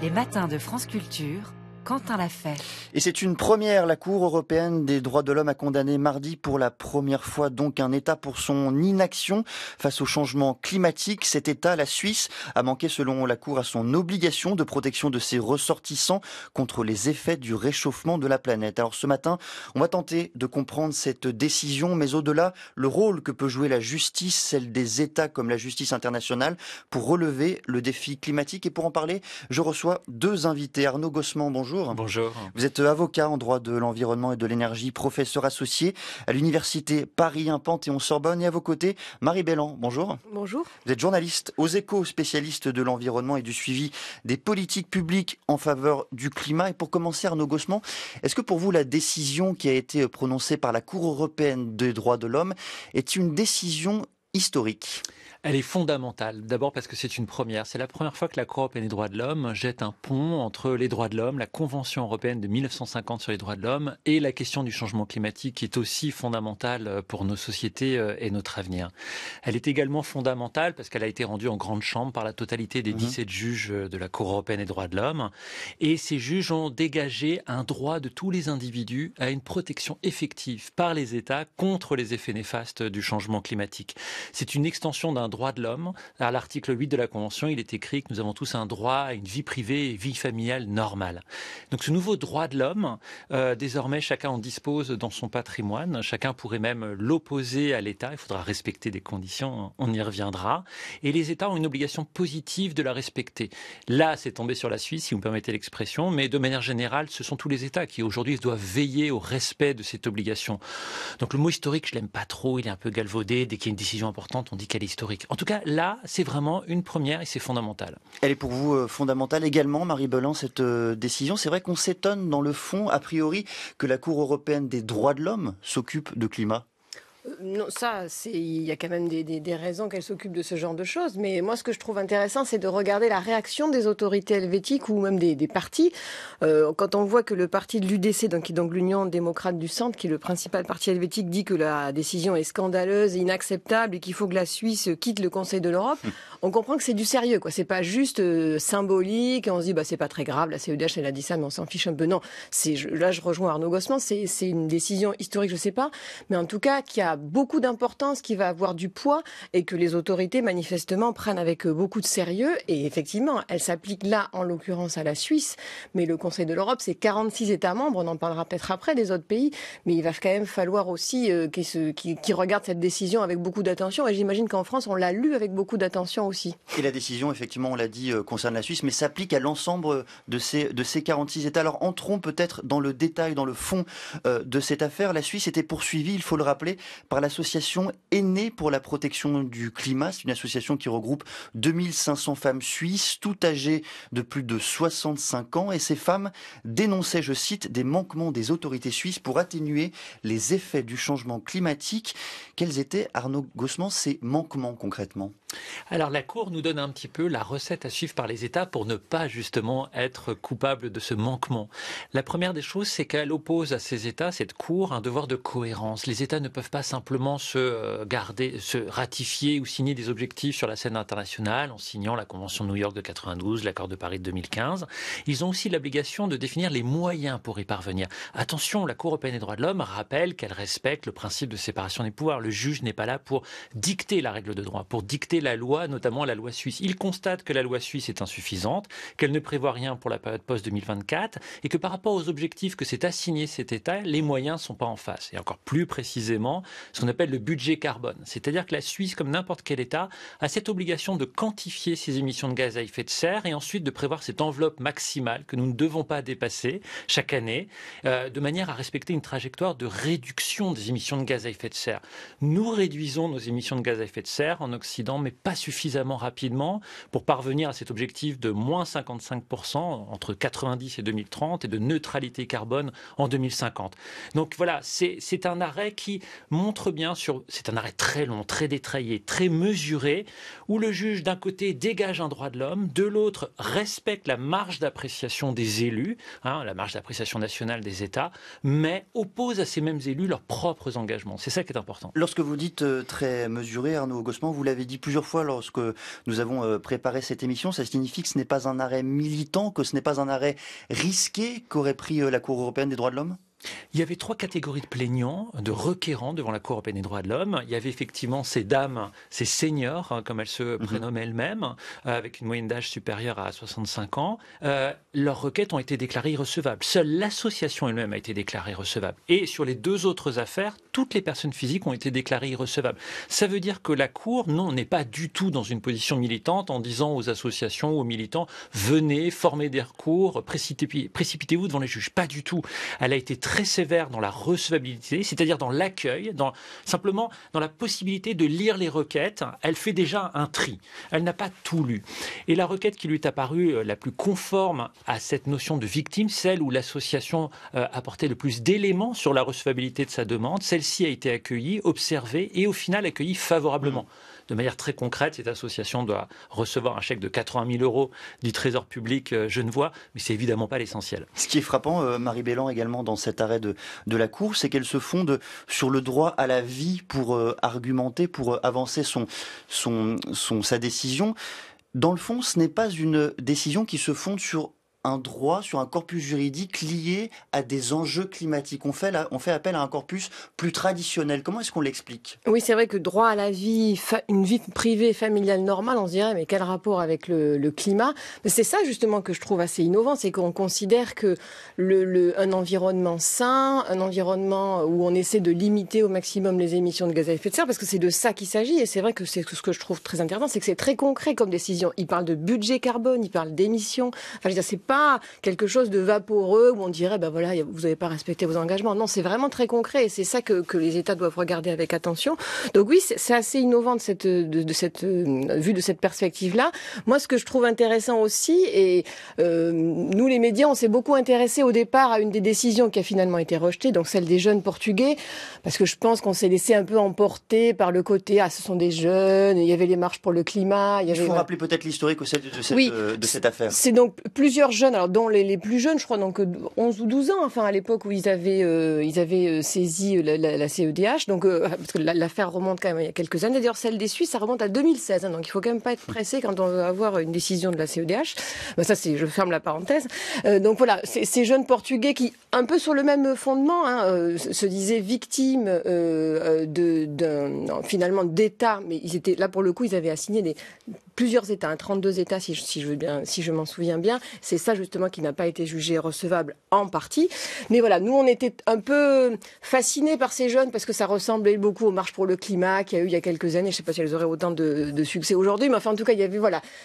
Les matins de France Culture, Quentin Lafay. Et c'est une première. La Cour européenne des droits de l'homme a condamné mardi pour la première fois donc un État pour son inaction face au changement climatique. Cet État, la Suisse, a manqué selon la Cour à son obligation de protection de ses ressortissants contre les effets du réchauffement de la planète. Alors ce matin, on va tenter de comprendre cette décision, mais au-delà, le rôle que peut jouer la justice, celle des États comme la justice internationale, pour relever le défi climatique. Et pour en parler, je reçois deux invités. Arnaud Gossement, bonjour. Bonjour. Vous êtes avocat en droit de l'environnement et de l'énergie, professeur associé à l'université Paris 1 Panthéon-Sorbonne, et à vos côtés, Marie Bellan. Bonjour. Bonjour. Vous êtes journaliste aux Échos, spécialiste de l'environnement et du suivi des politiques publiques en faveur du climat. Et pour commencer, Arnaud Gossement, est-ce que pour vous la décision qui a été prononcée par la Cour européenne des droits de l'homme est une décision historique ? Elle est fondamentale. D'abord parce que c'est une première. C'est la première fois que la Cour européenne des droits de l'homme jette un pont entre les droits de l'homme, la Convention européenne de 1950 sur les droits de l'homme, et la question du changement climatique qui est aussi fondamentale pour nos sociétés et notre avenir. Elle est également fondamentale parce qu'elle a été rendue en grande chambre par la totalité des 17 juges de la Cour européenne des droits de l'homme. Et ces juges ont dégagé un droit de tous les individus à une protection effective par les États contre les effets néfastes du changement climatique. C'est une extension d'un droit de l'homme. À l'article 8 de la Convention, il est écrit que nous avons tous un droit à une vie privée et vie familiale normale. Donc ce nouveau droit de l'homme, désormais chacun en dispose dans son patrimoine. Chacun pourrait même l'opposer à l'État. Il faudra respecter des conditions, on y reviendra. Et les États ont une obligation positive de la respecter. Là, c'est tombé sur la Suisse, si vous me permettez l'expression, mais de manière générale, ce sont tous les États qui aujourd'hui doivent veiller au respect de cette obligation. Donc le mot historique, je l'aime pas trop, il est un peu galvaudé. Dès qu'il y a une décision importante, on dit qu'elle est historique. En tout cas, là, c'est vraiment une première et c'est fondamental. Elle est pour vous fondamentale également, Marie Bellan, cette décision. C'est vrai qu'on s'étonne dans le fond, a priori, que la Cour européenne des droits de l'homme s'occupe de climat. Non, il y a quand même des raisons qu'elle s'occupe de ce genre de choses. Mais moi, ce que je trouve intéressant, c'est de regarder la réaction des autorités helvétiques ou même des partis. Quand on voit que le parti de l'UDC, donc l'Union démocrate du centre, qui est le principal parti helvétique, dit que la décision est scandaleuse et inacceptable et qu'il faut que la Suisse quitte le Conseil de l'Europe, on comprend que c'est du sérieux, quoi. C'est pas juste symbolique. Et on se dit, c'est pas très grave. La CEDH, elle a dit ça, mais on s'en fiche un peu. Non, là, je rejoins Arnaud Gossement. C'est une décision historique, je sais pas, mais en tout cas, qui a beaucoup d'importance, qui va avoir du poids et que les autorités manifestement prennent avec beaucoup de sérieux. Et effectivement, elle s'applique là, en l'occurrence, à la Suisse, mais le Conseil de l'Europe, c'est 46 États membres, on en parlera peut-être après des autres pays, mais il va quand même falloir aussi qu'ils regardent cette décision avec beaucoup d'attention, et j'imagine qu'en France, on l'a lu avec beaucoup d'attention aussi. Et la décision, effectivement, on l'a dit, concerne la Suisse, mais s'applique à l'ensemble de ces 46 États. Alors entrons peut-être dans le détail, dans le fond de cette affaire. La Suisse était poursuivie, il faut le rappeler, par l'association Aînés pour la protection du climat. C'est une association qui regroupe 2500 femmes suisses, toutes âgées de plus de 65 ans. Et ces femmes dénonçaient, je cite, des manquements des autorités suisses pour atténuer les effets du changement climatique. Quels étaient, Arnaud Gossement, ces manquements concrètement ? Alors la Cour nous donne un petit peu la recette à suivre par les États pour ne pas justement être coupable de ce manquement. La première des choses, c'est qu'elle oppose à ces États, cette Cour, un devoir de cohérence. Les États ne peuvent pas simplement se ratifier ou signer des objectifs sur la scène internationale en signant la Convention de New York de 92, l'accord de Paris de 2015. Ils ont aussi l'obligation de définir les moyens pour y parvenir. Attention, la Cour européenne des droits de l'homme rappelle qu'elle respecte le principe de séparation des pouvoirs. Le juge n'est pas là pour dicter la règle de droit, pour dicter la loi, notamment la loi suisse. Il constate que la loi suisse est insuffisante, qu'elle ne prévoit rien pour la période post-2024 et que par rapport aux objectifs que s'est assigné cet État, les moyens ne sont pas en face. Et encore plus précisément, ce qu'on appelle le budget carbone. C'est-à-dire que la Suisse, comme n'importe quel État, a cette obligation de quantifier ses émissions de gaz à effet de serre et ensuite de prévoir cette enveloppe maximale que nous ne devons pas dépasser chaque année, de manière à respecter une trajectoire de réduction des émissions de gaz à effet de serre. Nous réduisons nos émissions de gaz à effet de serre en Occident, mais pas suffisamment rapidement pour parvenir à cet objectif de moins 55% entre 90 et 2030 et de neutralité carbone en 2050. Donc voilà, c'est un arrêt qui montre bien c'est un arrêt très long, très détaillé, très mesuré, où le juge d'un côté dégage un droit de l'homme, de l'autre respecte la marge d'appréciation des élus, la marge d'appréciation nationale des États, mais oppose à ces mêmes élus leurs propres engagements. C'est ça qui est important. Lorsque vous dites très mesuré, Arnaud Gossement, vous l'avez dit plusieurs fois lorsque nous avons préparé cette émission. Ça signifie que ce n'est pas un arrêt militant, que ce n'est pas un arrêt risqué qu'aurait pris la Cour européenne des droits de l'homme ? Il y avait 3 catégories de plaignants, de requérants devant la Cour européenne des droits de l'homme. Il y avait effectivement ces dames, ces seniors, comme elles se prénomment elles-mêmes, avec une moyenne d'âge supérieure à 65 ans. Leurs requêtes ont été déclarées irrecevables. Seule l'association elle-même a été déclarée recevable. Et sur les 2 autres affaires, toutes les personnes physiques ont été déclarées irrecevables. Ça veut dire que la Cour, non, n'est pas du tout dans une position militante en disant aux associations, aux militants, venez, formez des recours, précipitez-vous devant les juges. Pas du tout. Elle a été très sévère dans la recevabilité, c'est-à-dire dans l'accueil, simplement dans la possibilité de lire les requêtes. Elle fait déjà un tri. Elle n'a pas tout lu. Et la requête qui lui est apparue la plus conforme à cette notion de victime, celle où l'association apportait le plus d'éléments sur la recevabilité de sa demande, celle-ci a été accueillie, observée et au final accueillie favorablement. De manière très concrète, cette association doit recevoir un chèque de 80 000 € du Trésor public genevois, mais c'est évidemment pas l'essentiel. Ce qui est frappant, Marie Bellan, également dans cet arrêt de la Cour, c'est qu'elle se fonde sur le droit à la vie pour argumenter, pour avancer sa décision. Dans le fond, ce n'est pas une décision qui se fonde sur un droit, sur un corpus juridique lié à des enjeux climatiques. On fait appel à un corpus plus traditionnel. Comment est-ce qu'on l'explique ? Oui, c'est vrai que droit à la vie, une vie privée familiale normale, on se dirait, mais quel rapport avec le climat ? Mais c'est ça justement que je trouve assez innovant, c'est qu'on considère que un environnement sain, un environnement où on essaie de limiter au maximum les émissions de gaz à effet de serre, parce que c'est de ça qu'il s'agit, et c'est vrai que c'est ce que je trouve très intéressant, c'est que c'est très concret comme décision. Il parle de budget carbone, il parle d'émissions, enfin je veux dire, c'est pas quelque chose de vaporeux où on dirait ben voilà, vous n'avez pas respecté vos engagements. Non, c'est vraiment très concret et c'est ça que les États doivent regarder avec attention. Donc oui, c'est assez innovant vu de cette perspective-là. Moi, ce que je trouve intéressant aussi, et nous les médias, on s'est beaucoup intéressés au départ à une des décisions qui a finalement été rejetée, donc celle des jeunes portugais, parce que je pense qu'on s'est laissé un peu emporter par le côté ce sont des jeunes, il y avait les marches pour le climat. Il faut rappeler peut-être l'historique de cette affaire. C'est donc plusieurs jeunes, alors dont les plus jeunes, je crois, donc 11 ou 12 ans, enfin à l'époque où ils avaient saisi la CEDH, donc parce que l'affaire remonte quand même il y a quelques années. D'ailleurs, celle des Suisses, ça remonte à 2016, donc il faut quand même pas être pressé quand on veut avoir une décision de la CEDH. Ça, je ferme la parenthèse. Donc voilà, ces jeunes Portugais qui, un peu sur le même fondement, se disaient victimes finalement d'États, mais ils étaient là pour le coup, ils avaient assigné plusieurs États, 32 États si je m'en souviens bien. C'est ça justement qui n'a pas été jugé recevable en partie. Mais voilà, nous on était un peu fascinés par ces jeunes parce que ça ressemblait beaucoup aux marches pour le climat qu'il y a eu il y a quelques années. Je ne sais pas si elles auraient autant de succès aujourd'hui, mais enfin en tout cas il y avait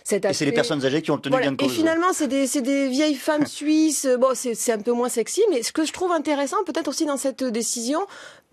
cet aspect. Et c'est les personnes âgées qui ont tenu bien de cause. Et finalement c'est des vieilles femmes suisses. Bon, c'est un peu moins sexy, mais ce que je trouve intéressant peut-être aussi dans cette décision,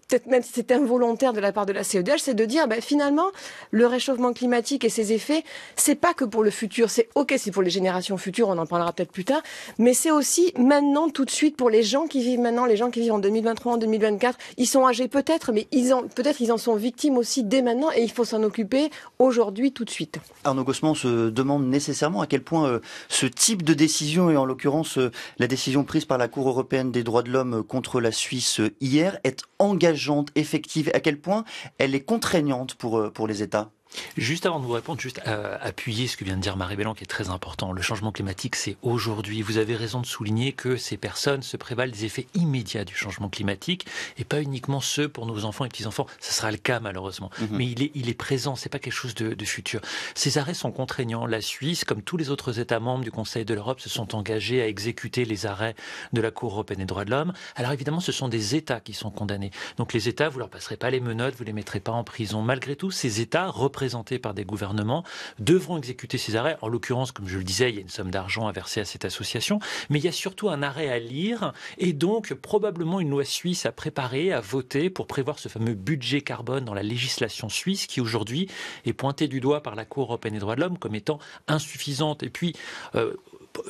peut-être même si c'est involontaire de la part de la CEDH, c'est de dire finalement le réchauffement climatique et ses effets, c'est pas que pour le futur, c'est pour les générations futures, on en parlera peut-être plus tard, mais c'est aussi maintenant tout de suite pour les gens qui vivent maintenant, les gens qui vivent en 2023, en 2024, ils sont âgés peut-être, mais ils en sont victimes aussi dès maintenant et il faut s'en occuper aujourd'hui tout de suite. Arnaud Gosselin se demande nécessairement à quel point ce type de décision, et en l'occurrence la décision prise par la Cour européenne des droits de l'homme contre la Suisse hier, est engagée, effective, à quel point elle est contraignante pour les États? Juste avant de vous répondre, juste appuyer ce que vient de dire Marie Bellan qui est très important. Le changement climatique, c'est aujourd'hui. Vous avez raison de souligner que ces personnes se prévalent des effets immédiats du changement climatique et pas uniquement ceux pour nos enfants et petits-enfants. Ça sera le cas malheureusement. Mais il est présent, c'est pas quelque chose de futur. Ces arrêts sont contraignants. La Suisse, comme tous les autres États membres du Conseil de l'Europe, se sont engagés à exécuter les arrêts de la Cour européenne des droits de l'homme. Alors évidemment, ce sont des États qui sont condamnés. Donc les États, vous leur passerez pas les menottes, vous les mettrez pas en prison. Malgré tout, ces États représentés par des gouvernements devront exécuter ces arrêts. En l'occurrence, comme je le disais, il y a une somme d'argent à verser à cette association, mais il y a surtout un arrêt à lire et donc probablement une loi suisse à préparer, à voter pour prévoir ce fameux budget carbone dans la législation suisse qui aujourd'hui est pointé du doigt par la Cour européenne des droits de l'homme comme étant insuffisante. Et puis,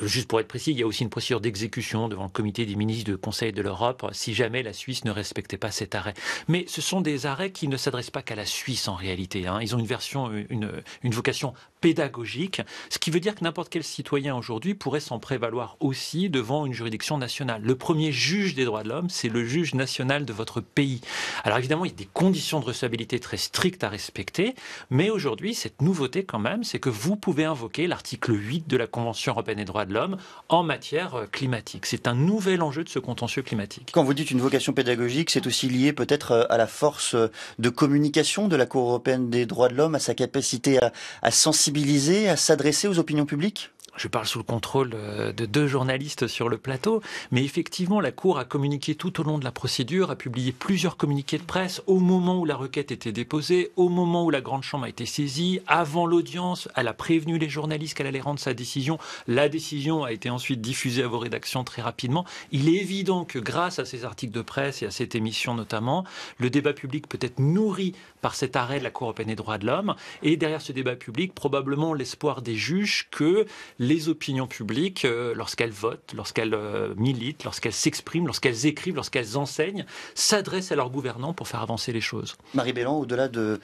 juste pour être précis, il y a aussi une procédure d'exécution devant le comité des ministres du Conseil de l'Europe si jamais la Suisse ne respectait pas cet arrêt. Mais ce sont des arrêts qui ne s'adressent pas qu'à la Suisse en réalité. Ils ont une vocation pédagogique, ce qui veut dire que n'importe quel citoyen aujourd'hui pourrait s'en prévaloir aussi devant une juridiction nationale. Le premier juge des droits de l'homme, c'est le juge national de votre pays. Alors évidemment, il y a des conditions de recevabilité très strictes à respecter, mais aujourd'hui, cette nouveauté quand même, c'est que vous pouvez invoquer l'article 8 de la Convention européenne des droits de l'homme en matière climatique. C'est un nouvel enjeu de ce contentieux climatique. Quand vous dites une vocation pédagogique, c'est aussi lié peut-être à la force de communication de la Cour européenne des droits de l'homme, à sa capacité à sensibiliser, à s'adresser aux opinions publiques ? Je parle sous le contrôle de 2 journalistes sur le plateau, mais effectivement, la Cour a communiqué tout au long de la procédure, a publié plusieurs communiqués de presse au moment où la requête était déposée, au moment où la Grande Chambre a été saisie, avant l'audience, elle a prévenu les journalistes qu'elle allait rendre sa décision. La décision a été ensuite diffusée à vos rédactions très rapidement. Il est évident que grâce à ces articles de presse et à cette émission notamment, le débat public peut être nourri par cet arrêt de la Cour européenne des droits de l'homme, et derrière ce débat public, probablement l'espoir des juges que les opinions publiques, lorsqu'elles votent, lorsqu'elles militent, lorsqu'elles s'expriment, lorsqu'elles écrivent, lorsqu'elles enseignent, s'adressent à leurs gouvernants pour faire avancer les choses. Marie Bellan, au-delà de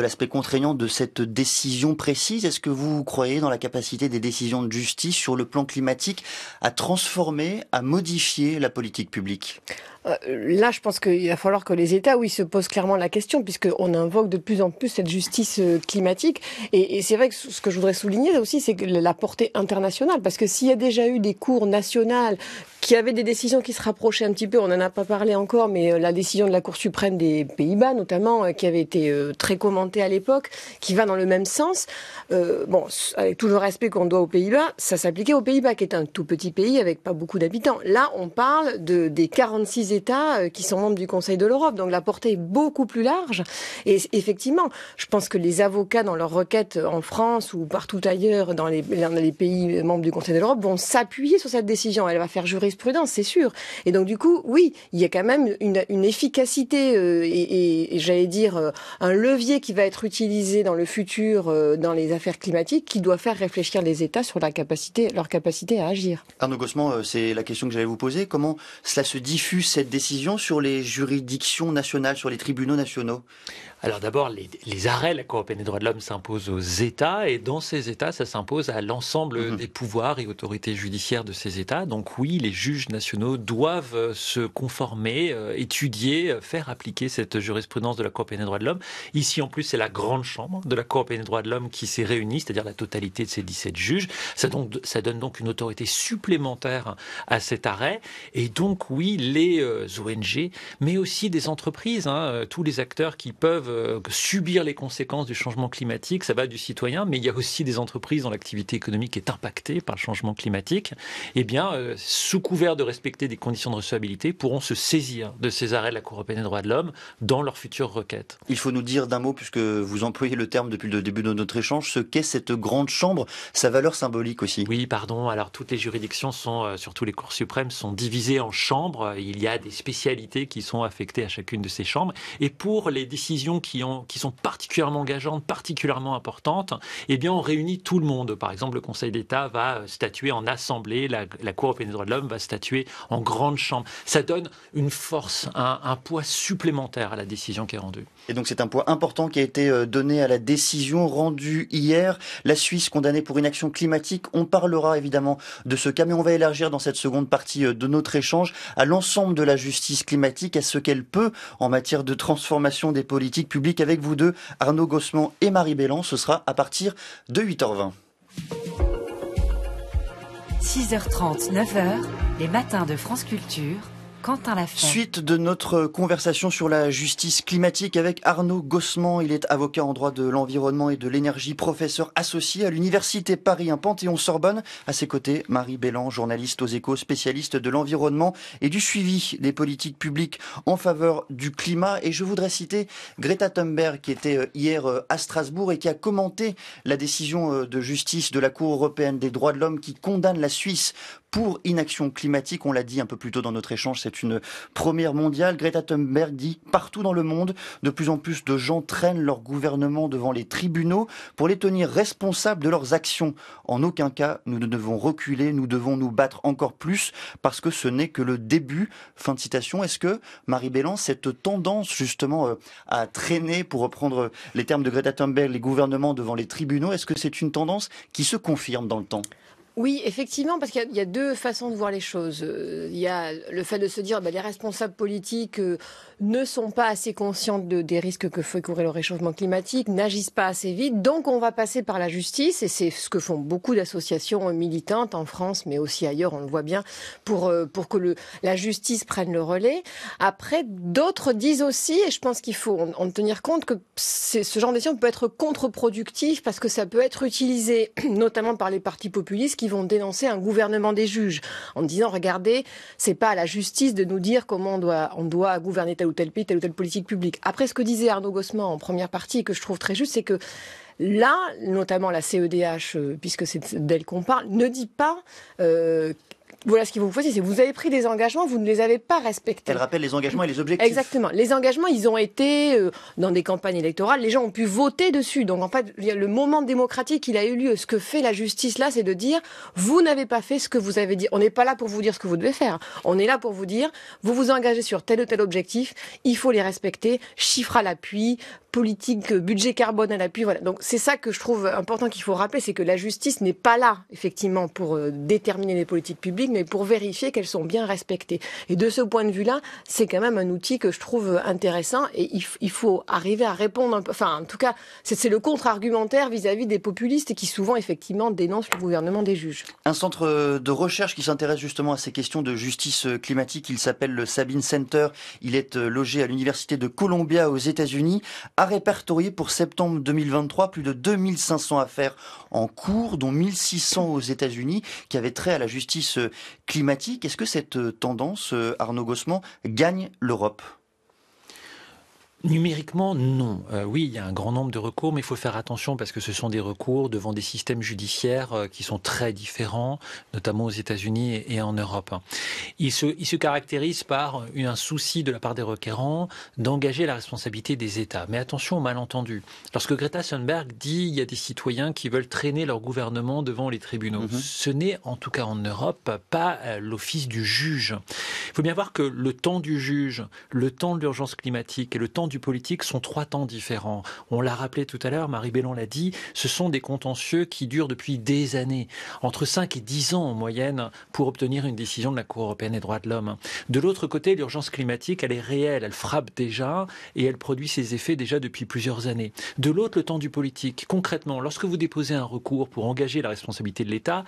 l'aspect contraignant de cette décision précise, est-ce que vous croyez dans la capacité des décisions de justice sur le plan climatique à transformer, à modifier la politique publique ? Là, je pense qu'il va falloir que les États, se posent clairement la question, puisqu'on invoque de plus en plus cette justice climatique. Et c'est vrai que ce que je voudrais souligner aussi, c'est que la portée internationale, parce que s'il y a déjà eu des cours nationales qui avaient des décisions qui se rapprochaient un petit peu, on n'en a pas parlé encore, mais la décision de la Cour suprême des Pays-Bas, notamment, qui avait été très commentée à l'époque, qui va dans le même sens. Avec tout le respect qu'on doit aux Pays-Bas, ça s'appliquait aux Pays-Bas, qui est un tout petit pays avec pas beaucoup d'habitants. Là, on parle des 46 États qui sont membres du Conseil de l'Europe, donc la portée est beaucoup plus large. Et effectivement, je pense que les avocats dans leurs requêtes en France ou partout ailleurs dans les pays membres du Conseil de l'Europe vont s'appuyer sur cette décision. Elle va faire jurisprudence, c'est sûr. Et donc du coup, oui, il y a quand même une efficacité et j'allais dire un levier qui va être utilisé dans le futur dans les affaires climatiques qui doit faire réfléchir les États sur leur capacité à agir. Arnaud Gossement, c'est la question que j'allais vous poser. Comment cela se diffuse cette décision sur les juridictions nationales, sur les tribunaux nationaux ? Alors d'abord, les arrêts de la Cour européenne des droits de l'homme s'imposent aux États, et dans ces États, ça s'impose à l'ensemble des pouvoirs et autorités judiciaires de ces États. Donc oui, les juges nationaux doivent se conformer, étudier, faire appliquer cette jurisprudence de la Cour européenne des droits de l'homme. Ici, en plus, c'est la grande chambre de la Cour européenne des droits de l'homme qui s'est réunie, c'est-à-dire la totalité de ces 17 juges. Ça donne donc une autorité supplémentaire à cet arrêt. Et donc oui, les ONG, mais aussi des entreprises, tous les acteurs qui peuvent subir les conséquences du changement climatique, ça va du citoyen, mais il y a aussi des entreprises dont l'activité économique est impactée par le changement climatique, sous couvert de respecter des conditions de recevabilité, pourront se saisir de ces arrêts de la Cour européenne des droits de l'homme dans leurs futures requêtes. Il faut nous dire d'un mot, puisque vous employez le terme depuis le début de notre échange, ce qu'est cette grande chambre, sa valeur symbolique aussi. Oui, pardon. Alors toutes les juridictions surtout les cours suprêmes, sont divisées en chambres. Il y a des spécialités qui sont affectées à chacune de ces chambres. Et pour les décisions qui sont particulièrement engageantes, particulièrement importantes, on réunit tout le monde. Par exemple, le Conseil d'État va statuer en assemblée, la Cour européenne des droits de l'homme va statuer en grande chambre. Ça donne une force, un poids supplémentaire à la décision qui est rendue. Et donc c'est un poids important qui a été donné à la décision rendue hier. La Suisse condamnée pour inaction climatique. On parlera évidemment de ce cas, mais on va élargir dans cette seconde partie de notre échange à l'ensemble de la justice climatique, à ce qu'elle peut en matière de transformation des politiques publiques avec vous deux, Arnaud Gossement et Marie Bellan. Ce sera à partir de 8h20. 6h30, 9h, les matins de France Culture. Quentin Lafay. Suite de notre conversation sur la justice climatique avec Arnaud Gossement. Il est avocat en droit de l'environnement et de l'énergie, professeur associé à l'Université Paris 1 Panthéon-Sorbonne. À ses côtés, Marie Bellan, journaliste aux Échos, spécialiste de l'environnement et du suivi des politiques publiques en faveur du climat. Et je voudrais citer Greta Thunberg, qui était hier à Strasbourg et qui a commenté la décision de justice de la Cour européenne des droits de l'homme qui condamne la Suisse pour inaction climatique. On l'a dit un peu plus tôt dans notre échange, c'est une première mondiale. Greta Thunberg dit partout dans le monde, de plus en plus de gens traînent leur gouvernement devant les tribunaux pour les tenir responsables de leurs actions. En aucun cas, nous ne devons reculer, nous devons nous battre encore plus parce que ce n'est que le début. Fin de citation. Est-ce que, Marie Bélan, cette tendance justement à traîner, pour reprendre les termes de Greta Thunberg, les gouvernements devant les tribunaux, est-ce que c'est une tendance qui se confirme dans le temps ? Oui, effectivement, parce qu'il y a deux façons de voir les choses. Il y a le fait de se dire les responsables politiques ne sont pas assez conscients des risques que fait courir le réchauffement climatique, n'agissent pas assez vite, donc on va passer par la justice, et c'est ce que font beaucoup d'associations militantes en France, mais aussi ailleurs, on le voit bien, pour que la justice prenne le relais. Après, d'autres disent aussi, et je pense qu'il faut en tenir compte, que ce genre de décision peut être contre-productif, parce que ça peut être utilisé, notamment par les partis populistes, qui vont dénoncer un gouvernement des juges en disant regardez, c'est pas à la justice de nous dire comment on doit gouverner tel ou tel pays, telle ou telle politique publique. Après, ce que disait Arnaud Gosselin en première partie et que je trouve très juste, c'est que là, notamment la CEDH, puisque c'est d'elle qu'on parle, ne dit pas voilà ce qu'il faut vous faire, c'est que vous avez pris des engagements, vous ne les avez pas respectés. Elle rappelle les engagements et les objectifs. Exactement. Les engagements, ils ont été dans des campagnes électorales, les gens ont pu voter dessus. Donc en fait, le moment démocratique, il a eu lieu. Ce que fait la justice là, c'est de dire, vous n'avez pas fait ce que vous avez dit. On n'est pas là pour vous dire ce que vous devez faire. On est là pour vous dire, vous vous engagez sur tel ou tel objectif, il faut les respecter, chiffres à l'appui, politique, budget carbone à l'appui. Voilà. Donc c'est ça que je trouve important qu'il faut rappeler, c'est que la justice n'est pas là, effectivement, pour déterminer les politiques publiques, mais pour vérifier qu'elles sont bien respectées. Et de ce point de vue-là, c'est quand même un outil que je trouve intéressant et il faut arriver à répondre un peu. Enfin, en tout cas, c'est le contre-argumentaire vis-à-vis des populistes qui souvent, effectivement, dénoncent le gouvernement des juges. Un centre de recherche qui s'intéresse justement à ces questions de justice climatique, il s'appelle le Sabin Center. Il est logé à l'université de Columbia aux États-Unis, a répertorié pour septembre 2023 plus de 2500 affaires en cours, dont 1600 aux États-Unis, qui avaient trait à la justice climatique. Est-ce que cette tendance, Arnaud Gosselin, gagne l'Europe ? Numériquement, non. Oui, il y a un grand nombre de recours, mais il faut faire attention parce que ce sont des recours devant des systèmes judiciaires qui sont très différents, notamment aux États-Unis et en Europe. Ils se caractérisent par un souci de la part des requérants d'engager la responsabilité des États. Mais attention au malentendu. Lorsque Greta Thunberg dit il y a des citoyens qui veulent traîner leur gouvernement devant les tribunaux, ce n'est en tout cas en Europe pas l'office du juge. Il faut bien voir que le temps du juge, le temps de l'urgence climatique et le temps du politique sont 3 temps différents. On l'a rappelé tout à l'heure, Marie Bélan l'a dit, ce sont des contentieux qui durent depuis des années, entre 5 et 10 ans en moyenne, pour obtenir une décision de la Cour européenne des droits de l'homme. De l'autre côté, l'urgence climatique, elle est réelle, elle frappe déjà et elle produit ses effets déjà depuis plusieurs années. De l'autre, le temps du politique. Concrètement, lorsque vous déposez un recours pour engager la responsabilité de l'État,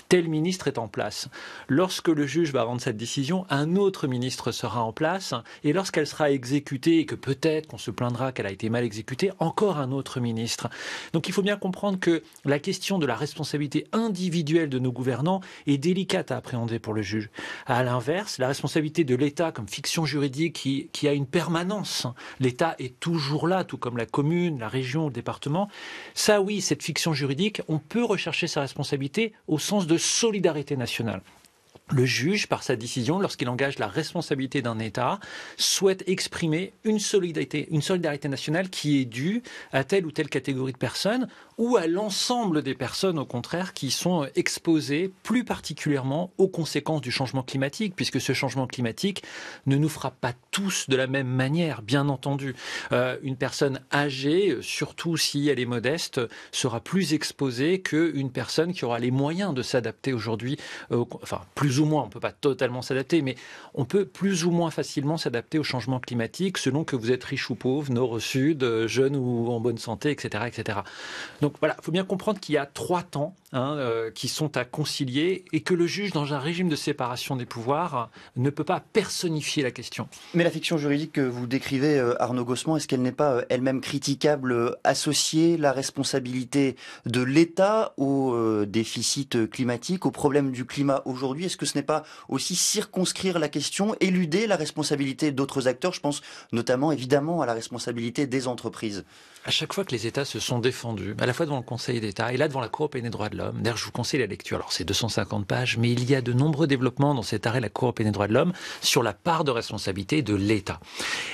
tel ministre est en place. Lorsque le juge va rendre cette décision, un autre ministre sera en place et lorsqu'elle sera exécutée et que peut-être qu'on se plaindra qu'elle a été mal exécutée, encore un autre ministre. Donc il faut bien comprendre que la question de la responsabilité individuelle de nos gouvernants est délicate à appréhender pour le juge. À l'inverse, la responsabilité de l'État comme fiction juridique qui a une permanence, l'État est toujours là, tout comme la commune, la région, le département. Ça oui, cette fiction juridique, on peut rechercher sa responsabilité au sens de solidarité nationale. Le juge, par sa décision, lorsqu'il engage la responsabilité d'un État, souhaite exprimer une solidarité nationale qui est due à telle ou telle catégorie de personnes ou à l'ensemble des personnes, au contraire, qui sont exposées plus particulièrement aux conséquences du changement climatique, puisque ce changement climatique ne nous frappe pas tous de la même manière, bien entendu. Une personne âgée, surtout si elle est modeste, sera plus exposée qu'une personne qui aura les moyens de s'adapter aujourd'hui, enfin, plus ou moins, on ne peut pas totalement s'adapter, mais on peut plus ou moins facilement s'adapter au changement climatique selon que vous êtes riche ou pauvre, nord ou sud, jeune ou en bonne santé, etc., etc. Donc voilà, il faut bien comprendre qu'il y a 3 temps qui sont à concilier et que le juge, dans un régime de séparation des pouvoirs, ne peut pas personnifier la question. Mais la fiction juridique que vous décrivez, Arnaud Gosselin, est-ce qu'elle n'est pas elle-même critiquable, associer la responsabilité de l'État au déficit climatique, au problème du climat aujourd'hui ? Est-ce que ce n'est pas aussi circonscrire la question, éluder la responsabilité d'autres acteurs? Je pense notamment évidemment à la responsabilité des entreprises. À chaque fois que les États se sont défendus, à la fois devant le Conseil d'État et là devant la Cour européenne des droits de l'homme, d'ailleurs je vous conseille la lecture, alors c'est 250 pages, mais il y a de nombreux développements dans cet arrêt de la Cour européenne des droits de l'homme sur la part de responsabilité de l'État.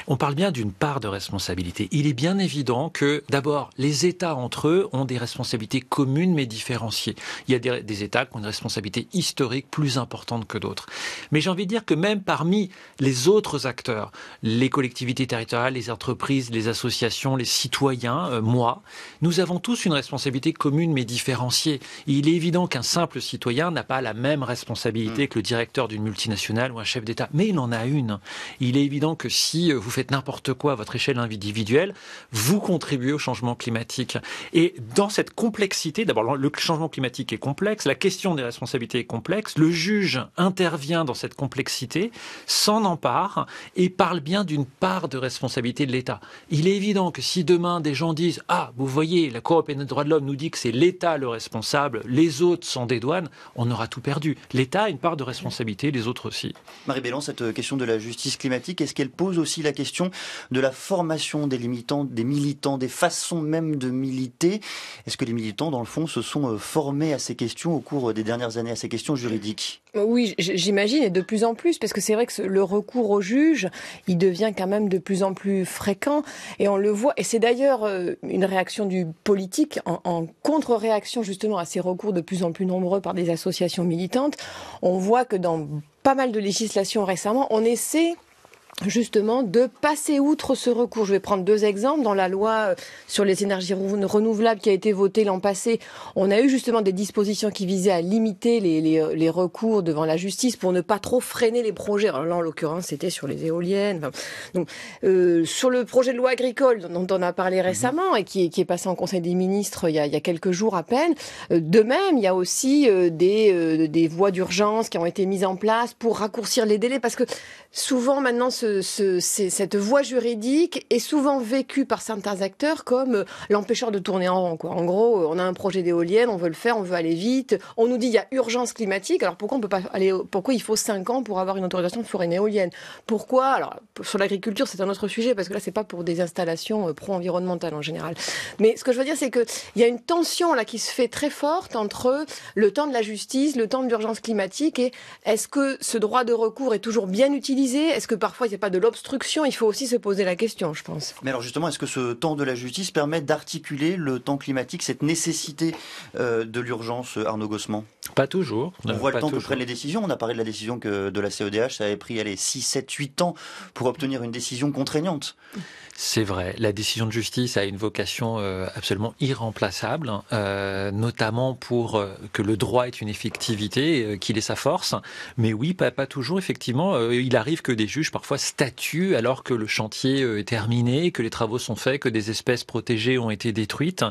On parle bien d'une part de responsabilité. Il est bien évident que d'abord les États entre eux ont des responsabilités communes mais différenciées. Il y a des États qui ont une responsabilité historique plus importante que d'autres. Mais j'ai envie de dire que même parmi les autres acteurs, les collectivités territoriales, les entreprises, les associations, les citoyens, moi, nous avons tous une responsabilité commune mais différenciée. Il est évident qu'un simple citoyen n'a pas la même responsabilité que le directeur d'une multinationale ou un chef d'État, mais il en a une. Il est évident que si vous faites n'importe quoi à votre échelle individuelle, vous contribuez au changement climatique. Et dans cette complexité, d'abord le changement climatique est complexe, la question des responsabilités est complexe, le juge intervient dans cette complexité, s'en empare et parle bien d'une part de responsabilité de l'État. Il est évident que si demain des gens disent « Ah, vous voyez, la Cour européenne des droits de l'homme nous dit que c'est l'État le responsable, les autres s'en dédouanent », on aura tout perdu. L'État a une part de responsabilité, les autres aussi. Marie Bellan, cette question de la justice climatique, est-ce qu'elle pose aussi la question de la formation des militants, des façons même de militer? Est-ce que les militants, dans le fond, se sont formés à ces questions au cours des dernières années, à ces questions juridiques? Oui, j'imagine, et de plus en plus, parce que c'est vrai que le recours au juge, il devient quand même de plus en plus fréquent, et on le voit, et c'est d'ailleurs une réaction du politique en contre-réaction justement à ces recours de plus en plus nombreux par des associations militantes. On voit que dans pas mal de législations récemment, on essaie justement de passer outre ce recours. Je vais prendre deux exemples. Dans la loi sur les énergies renouvelables qui a été votée l'an passé, on a eu justement des dispositions qui visaient à limiter les recours devant la justice pour ne pas trop freiner les projets. Alors là, en l'occurrence, c'était sur les éoliennes. Enfin, donc, sur le projet de loi agricole dont on a parlé récemment et qui est passé en Conseil des ministres il y a quelques jours à peine, de même, il y a aussi des voies d'urgence qui ont été mises en place pour raccourcir les délais, parce que souvent maintenant cette voie juridique est souvent vécue par certains acteurs comme l'empêcheur de tourner en rond, quoi. En gros, on a un projet d'éolienne, on veut le faire, on veut aller vite. On nous dit il y a urgence climatique. Alors pourquoi on peut pas aller? Pourquoi il faut 5 ans pour avoir une autorisation de faire une éolienne? Pourquoi? Alors sur l'agriculture, c'est un autre sujet parce que là, c'est pas pour des installations pro-environnementales en général. Mais ce que je veux dire, c'est que il y a une tension là qui se fait très forte entre le temps de la justice, le temps de l'urgence climatique, et est-ce que ce droit de recours est toujours bien utilisé? Est-ce que parfois il n'y a pas de l'obstruction? Il faut aussi se poser la question, je pense. Mais alors justement, est-ce que ce temps de la justice permet d'articuler le temps climatique, cette nécessité de l'urgence, Arnaud Gossement? Pas toujours. On voit le temps que prennent les décisions. On a parlé de la décision de la CEDH, ça avait pris 6, 7, 8 ans pour obtenir une décision contraignante. C'est vrai, la décision de justice a une vocation absolument irremplaçable, notamment pour que le droit ait une effectivité, qu'il ait sa force. Mais oui, pas toujours, effectivement. Il arrive que des juges parfois statuent alors que le chantier est terminé, que les travaux sont faits, que des espèces protégées ont été détruites.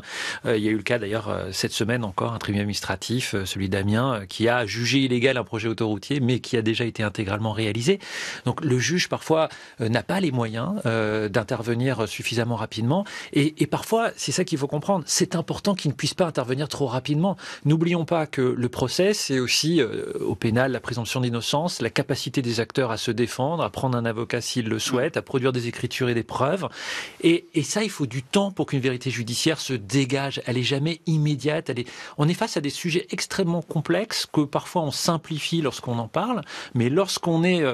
Il y a eu le cas d'ailleurs cette semaine encore, un tribunal administratif, celui d'Amiens, qui a jugé illégal un projet autoroutier, mais qui a déjà été intégralement réalisé. Donc le juge parfois n'a pas les moyens d'intervenir suffisamment rapidement, et parfois, c'est ça qu'il faut comprendre, c'est important qu'il ne puisse pas intervenir trop rapidement. N'oublions pas que le procès, c'est aussi au pénal la présomption d'innocence, la capacité des acteurs à se défendre, à prendre un avocat s'ils le souhaitent, à produire des écritures et des preuves, et ça, il faut du temps pour qu'une vérité judiciaire se dégage. Elle est jamais immédiate. On est face à des sujets extrêmement complexes que parfois on simplifie lorsqu'on en parle, mais lorsqu'on est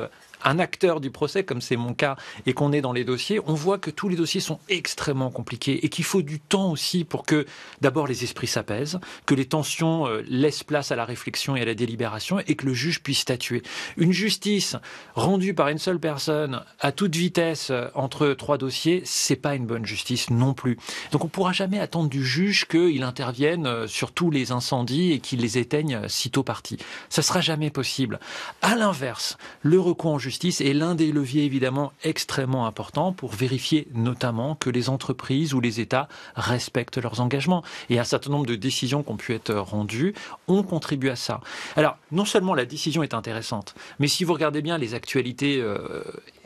un acteur du procès, comme c'est mon cas, et qu'on est dans les dossiers, on voit que tous les dossiers sont extrêmement compliqués et qu'il faut du temps aussi pour que, d'abord, les esprits s'apaisent, que les tensions laissent place à la réflexion et à la délibération et que le juge puisse statuer. Une justice rendue par une seule personne à toute vitesse entre 3 dossiers, c'est pas une bonne justice non plus. Donc on pourra jamais attendre du juge qu'il intervienne sur tous les incendies et qu'il les éteigne sitôt parti. Ça sera jamais possible. À l'inverse, le recours en justice est l'un des leviers évidemment extrêmement importants pour vérifier notamment que les entreprises ou les États respectent leurs engagements. Et un certain nombre de décisions qui ont pu être rendues ont contribué à ça. Alors, non seulement la décision est intéressante, mais si vous regardez bien les actualités,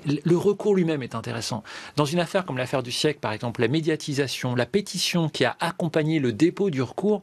le recours lui-même est intéressant. Dans une affaire comme l'affaire du siècle, par exemple, la médiatisation, la pétition qui a accompagné le dépôt du recours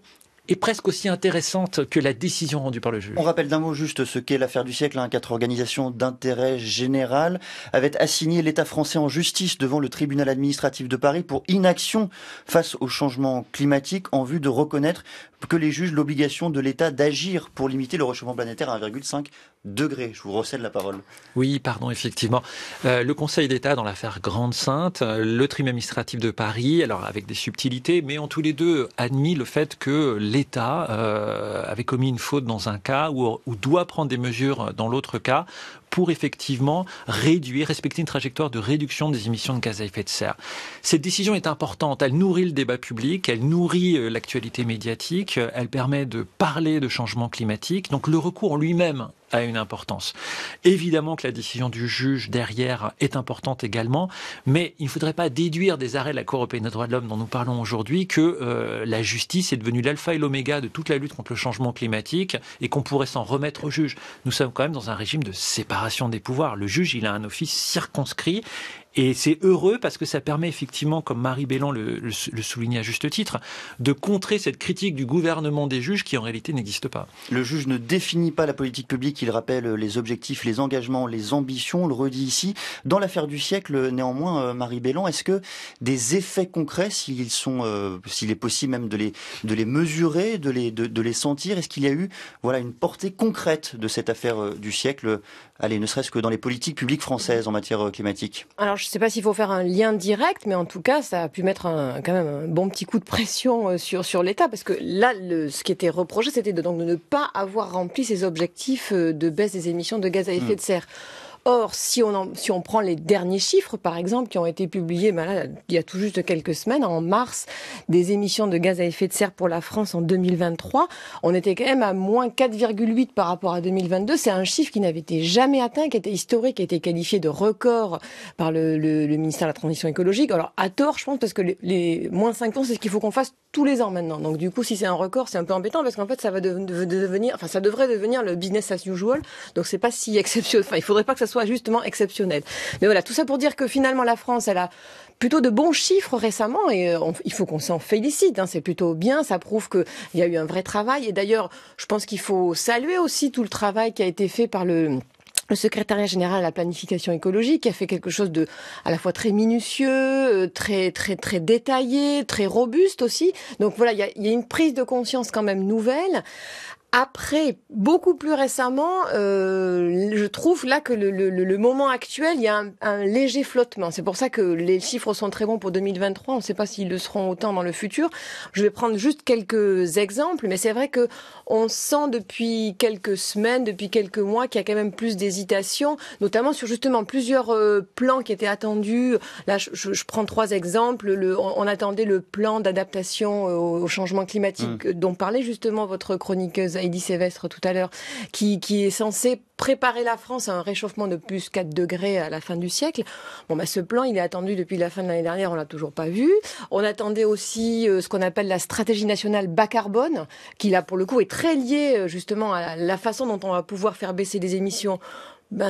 est presque aussi intéressante que la décision rendue par le juge. On rappelle d'un mot juste ce qu'est l'affaire du siècle. 4 organisations d'intérêt général avaient assigné l'État français en justice devant le tribunal administratif de Paris pour inaction face au changement climatique en vue de reconnaître que les juges l'obligation de l'État d'agir pour limiter le réchauffement planétaire à 1,5 degré. Je vous recède la parole. Oui, pardon, effectivement. Le Conseil d'État dans l'affaire Grande-Sainte, le tribunal administratif de Paris, alors avec des subtilités, mais ont tous les deux admis le fait que l'État avait commis une faute dans un cas ou doit prendre des mesures dans l'autre cas pour effectivement respecter une trajectoire de réduction des émissions de gaz à effet de serre. Cette décision est importante, elle nourrit le débat public, elle nourrit l'actualité médiatique, elle permet de parler de changement climatique, donc le recours en lui-même a une importance. Évidemment que la décision du juge derrière est importante également, mais il ne faudrait pas déduire des arrêts de la Cour européenne des droits de l'homme dont nous parlons aujourd'hui que la justice est devenue l'alpha et l'oméga de toute la lutte contre le changement climatique et qu'on pourrait s'en remettre au juge. Nous sommes quand même dans un régime de séparation des pouvoirs. Le juge, il a un office circonscrit. Et c'est heureux parce que ça permet effectivement, comme Marie Bélan le soulignait à juste titre, de contrer cette critique du gouvernement des juges qui en réalité n'existe pas. Le juge ne définit pas la politique publique, il rappelle les objectifs, les engagements, les ambitions, on le redit ici. Dans l'affaire du siècle, néanmoins, Marie Bélan, est-ce que des effets concrets, s'il est possible même de les mesurer, de les sentir, est-ce qu'il y a eu une portée concrète de cette affaire du siècle, ne serait-ce que dans les politiques publiques françaises en matière climatique ? Alors, je ne sais pas s'il faut faire un lien direct, mais en tout cas, ça a pu mettre quand même un bon petit coup de pression sur l'État, parce que là, ce qui était reproché, c'était de ne pas avoir rempli ses objectifs de baisse des émissions de gaz à effet de serre. Or, si on prend les derniers chiffres, par exemple, qui ont été publiés il y a tout juste quelques semaines, en mars, des émissions de gaz à effet de serre pour la France en 2023, on était quand même à moins 4,8 par rapport à 2022. C'est un chiffre qui n'avait été jamais atteint, qui était historique, qui a été qualifié de record par le ministère de la Transition écologique. Alors, à tort, je pense, parce que les moins 5 ans, c'est ce qu'il faut qu'on fasse tous les ans maintenant. Donc, du coup, si c'est un record, c'est un peu embêtant, parce qu'en fait, ça va ça devrait devenir le business as usual. Donc, c'est pas si exceptionnel. Enfin, il faudrait pas que ça soit justement exceptionnel. Mais voilà, tout ça pour dire que finalement la France, elle a plutôt de bons chiffres récemment et il faut qu'on s'en félicite. C'est plutôt bien, ça prouve qu'il y a eu un vrai travail. Et d'ailleurs, je pense qu'il faut saluer aussi tout le travail qui a été fait par le secrétariat général à la planification écologique, qui a fait quelque chose de à la fois très minutieux, très très très détaillé, très robuste aussi. Donc voilà, il y a une prise de conscience quand même nouvelle. Après, beaucoup plus récemment, je trouve là que le moment actuel, il y a un léger flottement. C'est pour ça que les chiffres sont très bons pour 2023. On ne sait pas s'ils le seront autant dans le futur. Je vais prendre juste quelques exemples, mais c'est vrai que on sent depuis quelques semaines, depuis quelques mois, qu'il y a quand même plus d'hésitation, notamment sur justement plusieurs plans qui étaient attendus. Là, je prends 3 exemples. On attendait le plan d'adaptation au changement climatique dont parlait justement votre chroniqueuse Heidi Sévestre tout à l'heure, qui est censé préparer la France à un réchauffement de plus 4 degrés à la fin du siècle. Ce plan, il est attendu depuis la fin de l'année dernière, on l'a toujours pas vu. On attendait aussi ce qu'on appelle la stratégie nationale bas carbone, qui là, pour le coup, est très liée justement à la façon dont on va pouvoir faire baisser les émissions.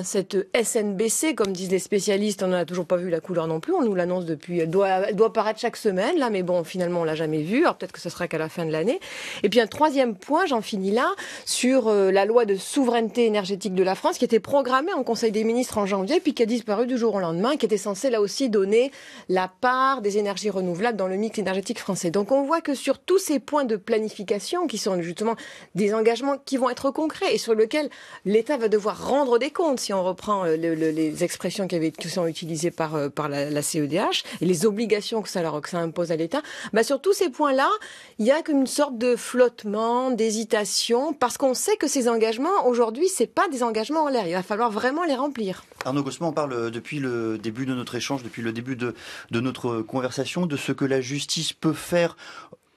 Cette SNBC, comme disent les spécialistes, on n'en a toujours pas vu la couleur non plus. On nous l'annonce depuis. Elle doit paraître chaque semaine, là, mais bon, finalement, on l'a jamais vue. Alors peut-être que ce sera qu'à la fin de l'année. Et puis un troisième point, j'en finis là, sur la loi de souveraineté énergétique de la France, qui était programmée en Conseil des ministres en janvier, puis qui a disparu du jour au lendemain, qui était censée là aussi donner la part des énergies renouvelables dans le mix énergétique français. Donc on voit que sur tous ces points de planification, qui sont justement des engagements qui vont être concrets et sur lesquels l'État va devoir rendre des comptes, si on reprend les expressions qui sont utilisées par la CEDH et les obligations que ça impose à l'État, sur tous ces points-là, il y a comme une sorte de flottement, d'hésitation, parce qu'on sait que ces engagements, aujourd'hui, c'est pas des engagements en l'air. Il va falloir vraiment les remplir. Arnaud Gosselin, on parle depuis le début de notre échange, depuis le début de notre conversation, de ce que la justice peut faire,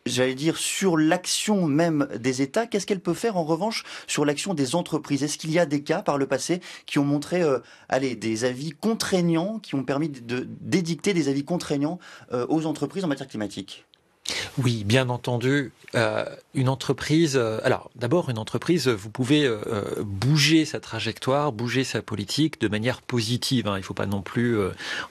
j'allais dire, sur l'action même des États. Qu'est-ce qu'elle peut faire en revanche sur l'action des entreprises ? Est-ce qu'il y a des cas par le passé qui ont montré des avis contraignants, qui ont permis d'édicter des avis contraignants aux entreprises en matière climatique ? Oui, bien entendu. Une entreprise, d'abord une entreprise, vous pouvez bouger sa trajectoire, bouger sa politique de manière positive. Il ne faut pas non plus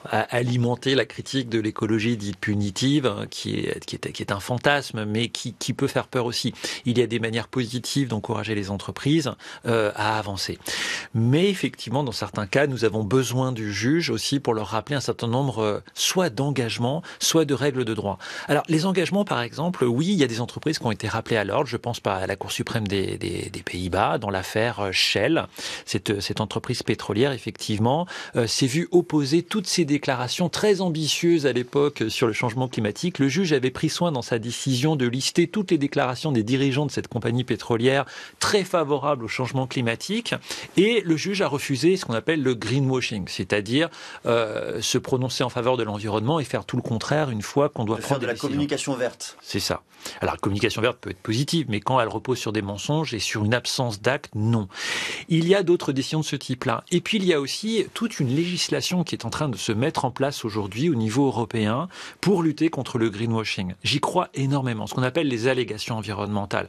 alimenter la critique de l'écologie dite punitive, qui est un fantasme, mais qui peut faire peur aussi. Il y a des manières positives d'encourager les entreprises à avancer. Mais effectivement, dans certains cas, nous avons besoin du juge aussi pour leur rappeler un certain nombre soit d'engagements, soit de règles de droit. Alors, les engagements, par exemple, oui, il y a des entreprises qui ont été rappelées à l'ordre. Je pense à la Cour suprême des Pays-Bas, dans l'affaire Shell. Cette entreprise pétrolière, effectivement, s'est vue opposer toutes ces déclarations très ambitieuses à l'époque sur le changement climatique. Le juge avait pris soin dans sa décision de lister toutes les déclarations des dirigeants de cette compagnie pétrolière très favorables au changement climatique. Et le juge a refusé ce qu'on appelle le greenwashing, c'est-à-dire se prononcer en faveur de l'environnement et faire tout le contraire une fois qu'on doit prendre de la communication verte. C'est ça. Alors, la communication verte peut être positive, mais quand elle repose sur des mensonges et sur une absence d'actes, non. Il y a d'autres décisions de ce type-là. Et puis, il y a aussi toute une législation qui est en train de se mettre en place aujourd'hui au niveau européen pour lutter contre le greenwashing. J'y crois énormément. Ce qu'on appelle les allégations environnementales.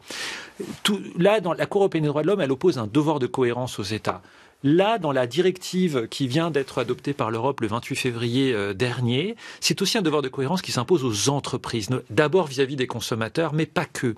Là, dans la Cour européenne des droits de l'homme, elle oppose un devoir de cohérence aux États. Là, dans la directive qui vient d'être adoptée par l'Europe le 28 février dernier, c'est aussi un devoir de cohérence qui s'impose aux entreprises, d'abord vis-à-vis des consommateurs, mais pas que.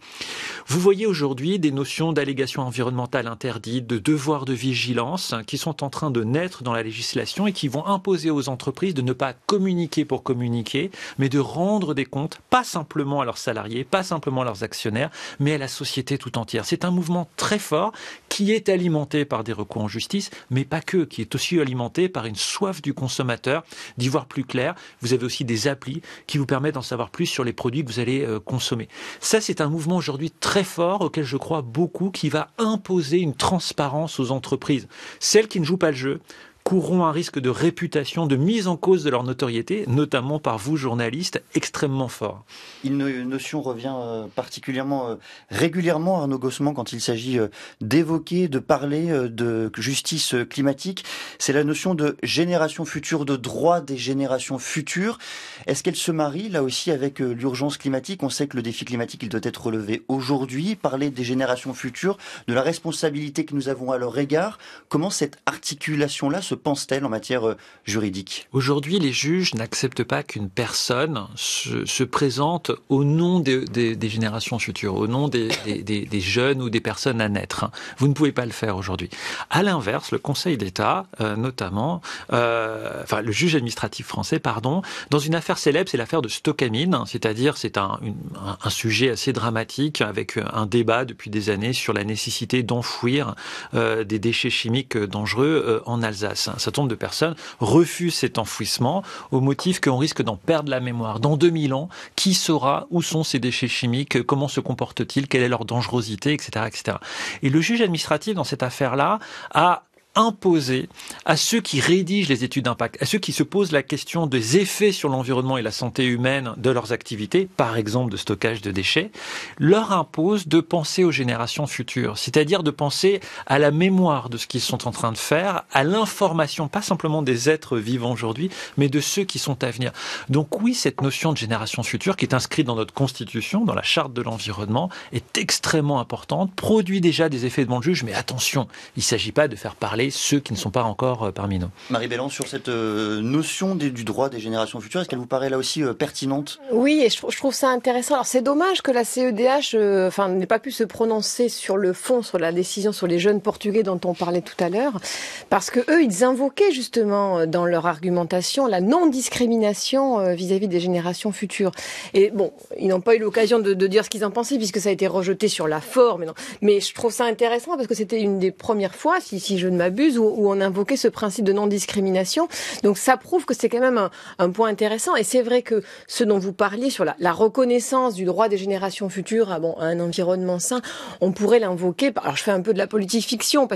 Vous voyez aujourd'hui des notions d'allégation environnementale interdite, de devoir de vigilance, qui sont en train de naître dans la législation et qui vont imposer aux entreprises de ne pas communiquer pour communiquer, mais de rendre des comptes, pas simplement à leurs salariés, pas simplement à leurs actionnaires, mais à la société tout entière. C'est un mouvement très fort qui est alimenté par des recours en justice, mais pas que, qui est aussi alimenté par une soif du consommateur d'y voir plus clair. Vous avez aussi des applis qui vous permettent d'en savoir plus sur les produits que vous allez consommer. Ça, c'est un mouvement aujourd'hui très fort auquel je crois beaucoup, qui va imposer une transparence aux entreprises. Celles qui ne jouent pas le jeu courront un risque de réputation, de mise en cause de leur notoriété, notamment par vous, journalistes, extrêmement fort. Une notion revient particulièrement régulièrement, Arnaud Gossement, quand il s'agit d'évoquer, de parler de justice climatique. C'est la notion de génération future, de droit des générations futures. Est-ce qu'elle se marie, là aussi, avec l'urgence climatique? On sait que le défi climatique, il doit être relevé aujourd'hui. Parler des générations futures, de la responsabilité que nous avons à leur égard. Comment cette articulation-là se pense-t-elle en matière juridique? Aujourd'hui, les juges n'acceptent pas qu'une personne se présente au nom des générations futures, au nom des jeunes ou des personnes à naître. Vous ne pouvez pas le faire aujourd'hui. À l'inverse, le Conseil d'État, notamment, le juge administratif français, dans une affaire célèbre, c'est l'affaire de Stocamine, c'est-à-dire c'est un sujet assez dramatique avec un débat depuis des années sur la nécessité d'enfouir des déchets chimiques dangereux en Alsace. Un certain nombre de personnes refusent cet enfouissement au motif qu'on risque d'en perdre la mémoire. Dans 2000 ans, qui saura où sont ces déchets chimiques, comment se comportent-ils, quelle est leur dangerosité, etc., etc. Et le juge administratif, dans cette affaire-là, a imposer à ceux qui rédigent les études d'impact, à ceux qui se posent la question des effets sur l'environnement et la santé humaine de leurs activités, par exemple de stockage de déchets, leur impose de penser aux générations futures, c'est-à-dire de penser à la mémoire de ce qu'ils sont en train de faire, à l'information, pas simplement des êtres vivants aujourd'hui, mais de ceux qui sont à venir. Donc oui, cette notion de génération future, qui est inscrite dans notre Constitution, dans la Charte de l'environnement, est extrêmement importante, produit déjà des effets devant le juge, mais attention, il ne s'agit pas de faire parler ceux qui ne sont pas encore parmi nous. Marie Bellan, sur cette notion du droit des générations futures, est-ce qu'elle vous paraît là aussi pertinente? Oui, et je trouve ça intéressant. Alors c'est dommage que la CEDH n'ait pas pu se prononcer sur le fond, sur la décision sur les jeunes Portugais dont on parlait tout à l'heure, parce que eux, ils invoquaient justement dans leur argumentation la non-discrimination vis-à-vis des générations futures. Et bon, ils n'ont pas eu l'occasion de dire ce qu'ils en pensaient, puisque ça a été rejeté sur la forme. Mais je trouve ça intéressant parce que c'était une des premières fois, si je ne m'abuse, où on invoquait ce principe de non-discrimination. Donc ça prouve que c'est quand même un point intéressant. Et c'est vrai que ce dont vous parliez sur la reconnaissance du droit des générations futures à un environnement sain, on pourrait l'invoquer. Alors je fais un peu de la politique fiction,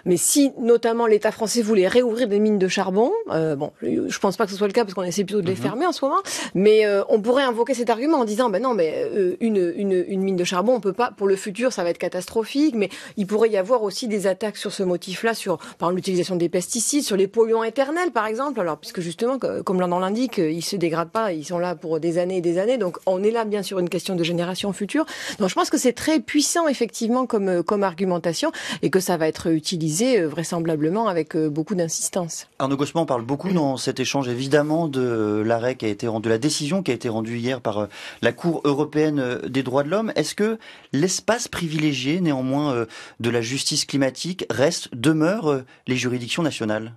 mais si notamment l'État français voulait réouvrir des mines de charbon, je pense pas que ce soit le cas parce qu'on essaie plutôt de les fermer en ce moment, mais on pourrait invoquer cet argument en disant une mine de charbon, on peut pas, pour le futur ça va être catastrophique, mais il pourrait y avoir aussi des attaques sur ce motif-là, sur par l'utilisation des pesticides, sur les polluants éternels, par exemple. Alors, puisque justement, comme l'on l'indique, ils se dégradent pas, ils sont là pour des années et des années. Donc, on est là bien sur une question de génération future. Donc, je pense que c'est très puissant, effectivement, comme argumentation et que ça va être utilisé vraisemblablement avec beaucoup d'insistance. Arnaud Gosselin parle beaucoup dans cet échange, évidemment, de l'arrêt qui a été rendu, de la décision qui a été rendue hier par la Cour européenne des droits de l'homme. Est-ce que l'espace privilégié, néanmoins, de la justice climatique demeure les juridictions nationales ?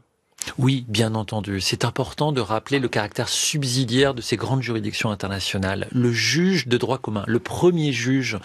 Oui, bien entendu. C'est important de rappeler le caractère subsidiaire de ces grandes juridictions internationales. Le juge de droit commun, le premier juge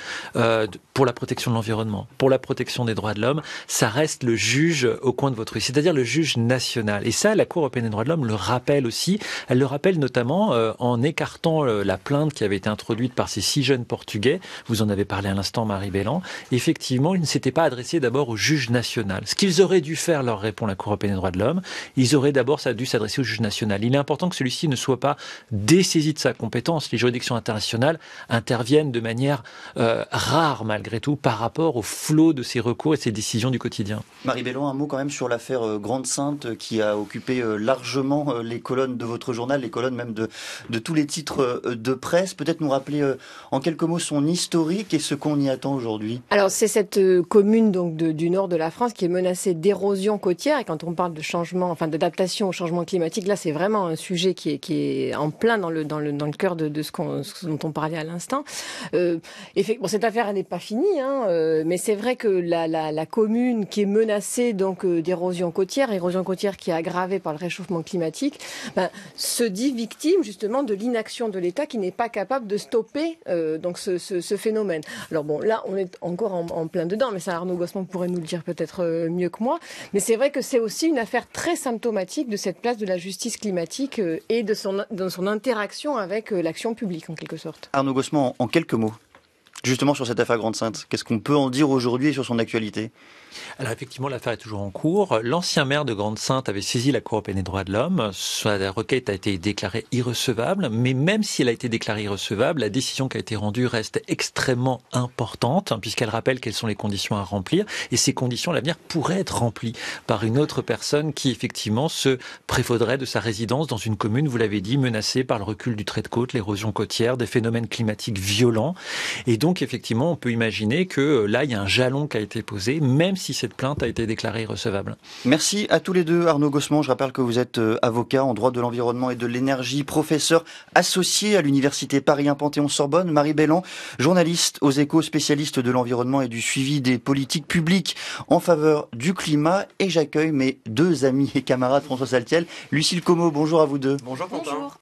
pour la protection de l'environnement, pour la protection des droits de l'homme, ça reste le juge au coin de votre rue, c'est-à-dire le juge national. Et ça, la Cour européenne des droits de l'homme le rappelle aussi. Elle le rappelle notamment en écartant la plainte qui avait été introduite par ces 6 jeunes Portugais. Vous en avez parlé à l'instant, Marie Bellan. Effectivement, ils ne s'étaient pas adressés d'abord au juge national. Ce qu'ils auraient dû faire, leur répond la Cour européenne des droits de l'homme, ils auraient d'abord dû s'adresser au juge national. Il est important que celui-ci ne soit pas dessaisi de sa compétence. Les juridictions internationales interviennent de manière rare, malgré tout, par rapport au flot de ces recours et de ces décisions du quotidien. Marie Bellan, un mot quand même sur l'affaire Grande-Synthe qui a occupé largement les colonnes de votre journal, les colonnes même de tous les titres de presse. Peut-être nous rappeler en quelques mots son historique et ce qu'on y attend aujourd'hui. Alors, c'est cette commune donc du nord de la France qui est menacée d'érosion côtière. Et quand on parle de changement, d'adaptation au changement climatique, là, c'est vraiment un sujet qui est en plein dans le cœur de ce dont on parlait à l'instant. Cette affaire, elle n'est pas finie, mais c'est vrai que la commune qui est menacée donc d'érosion côtière qui est aggravée par le réchauffement climatique, se dit victime justement de l'inaction de l'État qui n'est pas capable de stopper donc ce phénomène. Alors bon, là, on est encore en plein dedans, mais ça, Arnaud Gosselin pourrait nous le dire peut-être mieux que moi. Mais c'est vrai que c'est aussi une affaire très symptomatique de cette place de la justice climatique et de son interaction avec l'action publique, en quelque sorte. Arnaud Gosselin, en quelques mots, justement sur cette affaire Grande-Synthe, qu'est-ce qu'on peut en dire aujourd'hui et sur son actualité ? Alors effectivement, l'affaire est toujours en cours. L'ancien maire de Grande-Synthe avait saisi la Cour européenne des droits de l'homme. Sa requête a été déclarée irrecevable, mais même si elle a été déclarée irrecevable, la décision qui a été rendue reste extrêmement importante, puisqu'elle rappelle quelles sont les conditions à remplir, et ces conditions à l'avenir pourraient être remplies par une autre personne qui effectivement se prévaudrait de sa résidence dans une commune, vous l'avez dit, menacée par le recul du trait de côte, l'érosion côtière, des phénomènes climatiques violents. Et donc effectivement, on peut imaginer que là, il y a un jalon qui a été posé, même si cette plainte a été déclarée irrecevable. Merci à tous les deux. Arnaud Gosselin, je rappelle que vous êtes avocat en droit de l'environnement et de l'énergie, professeur associé à l'Université Paris 1 Panthéon-Sorbonne. Marie Bellan, journaliste aux Échos, spécialiste de l'environnement et du suivi des politiques publiques en faveur du climat. Et j'accueille mes 2 amis et camarades, François Saltiel, Lucille Como. Bonjour à vous deux. Bonjour Quentin. Bonjour.